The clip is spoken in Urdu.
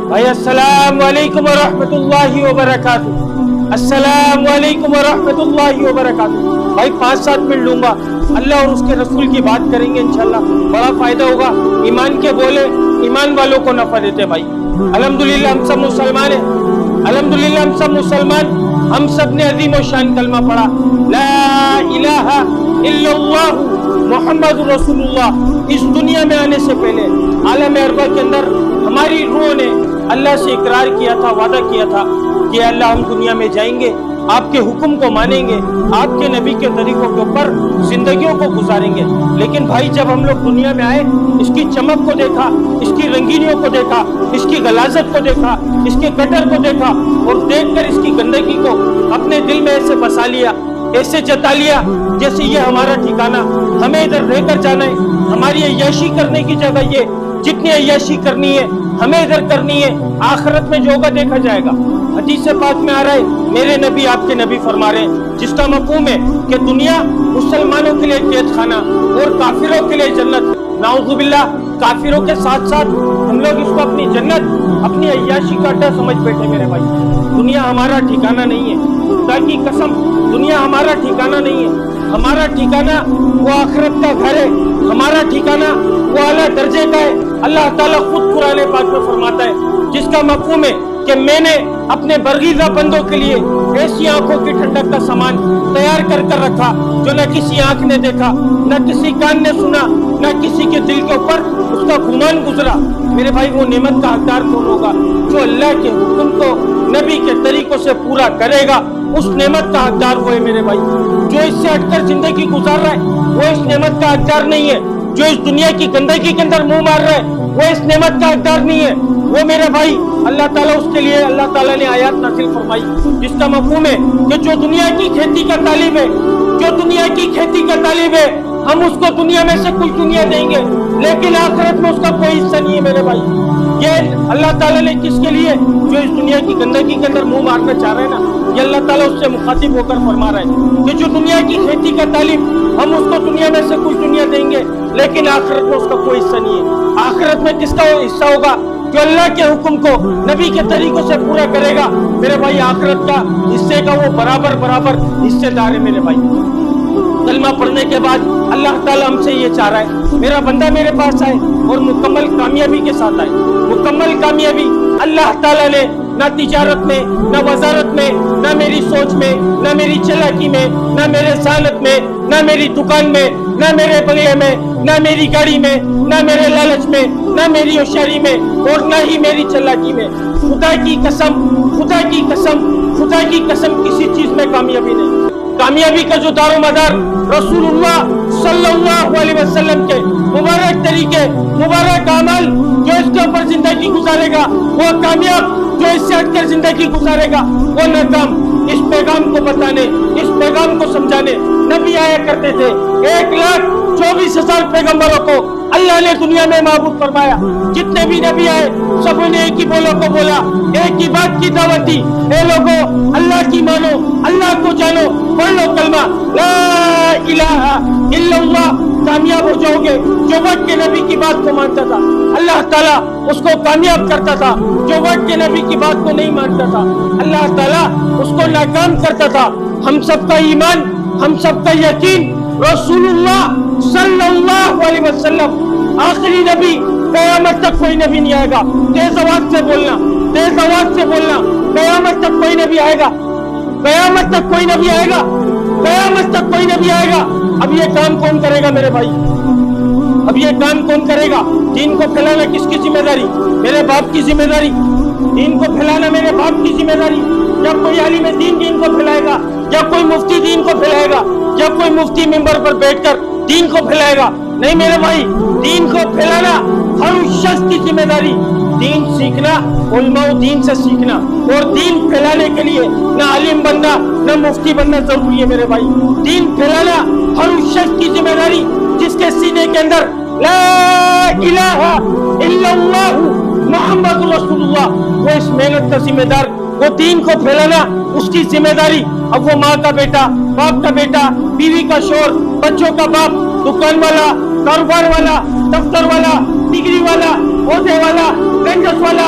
بھائی السلام علیکم ورحمۃ اللہ وبرکاتہ، السلام علیکم ورحمۃ اللہ وبرکاتہ۔ بھائی 5-7 منٹ لوں گا، اللہ اور اس کے رسول کی بات کریں گے انشاءاللہ، بڑا فائدہ ہوگا۔ ایمان کے بولے ایمان والوں کو نفع دیتے بھائی۔ الحمدللہ ہم سب مسلمان ہیں، الحمدللہ ہم سب مسلمان، ہم سب نے عظیم و شان کلمہ پڑھا، لا الہ الا اللہ محمد رسول اللہ۔ اس دنیا میں آنے سے پہلے عالم اربع کے اندر ہماری روح نے اللہ سے اقرار کیا تھا، وعدہ کیا تھا کہ اللہ ہم دنیا میں جائیں گے، آپ کے حکم کو مانیں گے، آپ کے نبی کے طریقوں کے اوپر زندگیوں کو گزاریں گے۔ لیکن بھائی جب ہم لوگ دنیا میں آئے، اس کی چمک کو دیکھا، اس کی رنگینیوں کو دیکھا، اس کی غلاظت کو دیکھا، اس کے گٹر کو دیکھا، اور دیکھ کر اس کی گندگی کو اپنے دل میں ایسے بسا لیا، ایسے جتا لیا جیسے یہ ہمارا ٹھکانہ، ہمیں ادھر رہ کر جانا ہے، ہماری عیاشی کرنے کی جگہ یہ، جتنی عیاشی کرنی ہے ہمیں ادھر کرنی ہے، آخرت میں جو ہوگا دیکھا جائے گا۔ حدیث پاک میں آ رہا ہے، میرے نبی آپ کے نبی فرما رہے ہیں، جس کا مفہوم ہے کہ دنیا مسلمانوں کے لیے قید خانہ اور کافروں کے لیے جنت۔ نعوذ باللہ، کافروں کے ساتھ ساتھ ہم لوگ اس کو اپنی جنت، اپنی عیاشی کا اڈا سمجھ بیٹھے میرے بھائی۔ دنیا ہمارا ٹھکانہ نہیں ہے، خدا کی قسم دنیا ہمارا ٹھکانہ نہیں ہے۔ ہمارا ٹھکانہ وہ آخرت کا گھر ہے، ہمارا ٹھکانہ وہ اعلیٰ درجے کا ہے۔ اللہ تعالیٰ خود قرآن پاک میں فرماتا ہے، جس کا مفہوم ہے کہ میں نے اپنے برگزیدہ بندوں کے لیے ایسی آنکھوں کی ٹھنڈک کا سامان تیار کر کر رکھا جو نہ کسی آنکھ نے دیکھا، نہ کسی کان نے سنا، نہ کسی کے دل کے اوپر اس کا گمان گزرا۔ میرے بھائی وہ نعمت کا حقدار کون ہوگا؟ جو اللہ کے حکم کو نبی کے طریقوں سے پورا کرے گا، اس نعمت کا حقدار وہ ہے میرے بھائی۔ جو اس سے ہٹ کر زندگی گزار رہا ہے وہ اس نعمت کا حقدار نہیں ہے۔ جو اس دنیا کی گندگی کے اندر منہ مار رہا ہے وہ اس نعمت کا حقدار نہیں ہے۔ وہ میرے بھائی اللہ تعالیٰ اس کے لیے اللہ تعالیٰ نے آیات نازل فرمائی جس کا مفہوم ہے کہ جو دنیا کی کھیتی کا طالب ہے، جو دنیا کی کھیتی کا طالب ہے، ہم اس کو دنیا میں سے کچھ دنیا دیں گے لیکن آخرت میں اس کا کوئی حصہ نہیں ہے میرے بھائی۔ یہ اللہ تعالیٰ نے کس کے لیے؟ جو اس دنیا کی گندگی کے اندر منہ مارنا چاہ رہے ہیں نا، یہ اللہ تعالیٰ اس سے مخاطب ہو کر فرما رہا ہے کہ جو دنیا کی کھیتی کا طالب، ہم اس کو دنیا میں سے کچھ دنیا دیں گے لیکن آخرت میں اس کا کوئی حصہ نہیں ہے۔ آخرت میں کس کا حصہ ہوگا؟ جو اللہ کے حکم کو نبی کے طریقوں سے پورا کرے گا میرے بھائی، آخرت کا حصے کا وہ برابر حصے دار ہے میرے بھائی۔ کلمہ پڑھنے کے بعد اللہ تعالیٰ ہم سے یہ چاہ رہا ہے میرا بندہ میرے پاس آئے اور مکمل کامیابی کے ساتھ آئے۔ مکمل کامیابی اللہ تعالیٰ نے نہ تجارت میں، نہ وزارت میں، نہ میری سوچ میں، نہ میری چلاکی میں، نہ میرے ذہانت میں، نہ میری دکان میں، نہ میرے بنگلے میں، نہ میری گاڑی میں، نہ میرے لالچ میں، نہ میری ہوشیاری میں، اور نہ ہی میری چلاکی میں۔ خدا کی قسم، خدا کی قسم، خدا کی قسم کسی چیز میں کامیابی نہیں۔ کامیابی کا جو دار و مدار رسول اللہ صلی اللہ علیہ وسلم کے مبارک طریقے، مبارک عمل، جو اس کے اوپر زندگی گزارے گا وہ کامیاب، جو اس سے ہٹ کر زندگی گزارے گا وہ ناکام۔ اس پیغام کو بتانے، اس پیغام کو سمجھانے نبی آیا کرتے تھے۔ 1,24,000 پیغمبروں کو اللہ نے دنیا میں معبود فرمایا۔ جتنے بھی نبی آئے سب نے ایک ہی بولوں کو بولا، ایک ہی بات کی دعوت دی، اے لوگو اللہ کی مانو، اللہ کو جانو، پڑھ لو کلمہ لا الہ الا اللہ، کامیاب ہو جاؤ گے۔ جو وقت کے نبی کی بات کو مانتا تھا اللہ تعالیٰ اس کو کامیاب کرتا تھا، جو وقت کے نبی کی بات کو نہیں مانتا تھا اللہ تعالیٰ اس کو ناکام کرتا تھا۔ ہم سب کا ایمان، ہم سب کا یقین رسول اللہ صلی اللہ علیہ وسلم آخری نبی، قیامت تک کوئی نبی نہیں آئے گا۔ تیز آواز سے بولنا، تیز آواز سے بولنا، قیامت تک کوئی نبی آئے گا، قیامت تک کوئی نبی آئے گا، قیامت تک کوئی نبی آئے گا۔ اب یہ کام کون کرے گا میرے بھائی؟ اب یہ کام کون کرے گا؟ دین کو پھیلانا کس کی ذمہ داری؟ میرے باپ کی ذمہ داری۔ دین کو پھیلانا میرے باپ کی ذمہ داری۔ جب کوئی عالم دین دین کو پھیلائے گا، یا کوئی مفتی دین کو پھیلائے گا، یا کوئی مفتی ممبر پر بیٹھ کر دین کو پھیلائے گا، نہیں میرے بھائی، دین کو پھیلانا ہر اس شخص کی ذمہ داری۔ دین سیکھنا علماء دین سے سیکھنا، اور دین پھیلانے کے لیے نہ عالم بننا نہ مفتی بننا ضروری ہے میرے بھائی۔ دین پھیلانا ہر اس شخص کی ذمہ داری جس کے سینے کے اندر لا الہ الا اللہ محمد رسول اللہ، وہ اس محنت کا ذمہ دار، وہ دین کو پھیلانا اس کی ذمہ داری۔ اب وہ ماں کا بیٹا، باپ کا بیٹا، بیوی کا شوہر، بچوں کا باپ، دکان والا، کاروبار والا، دفتر والا، ڈگری والا، عہدے والا، رینجرز والا،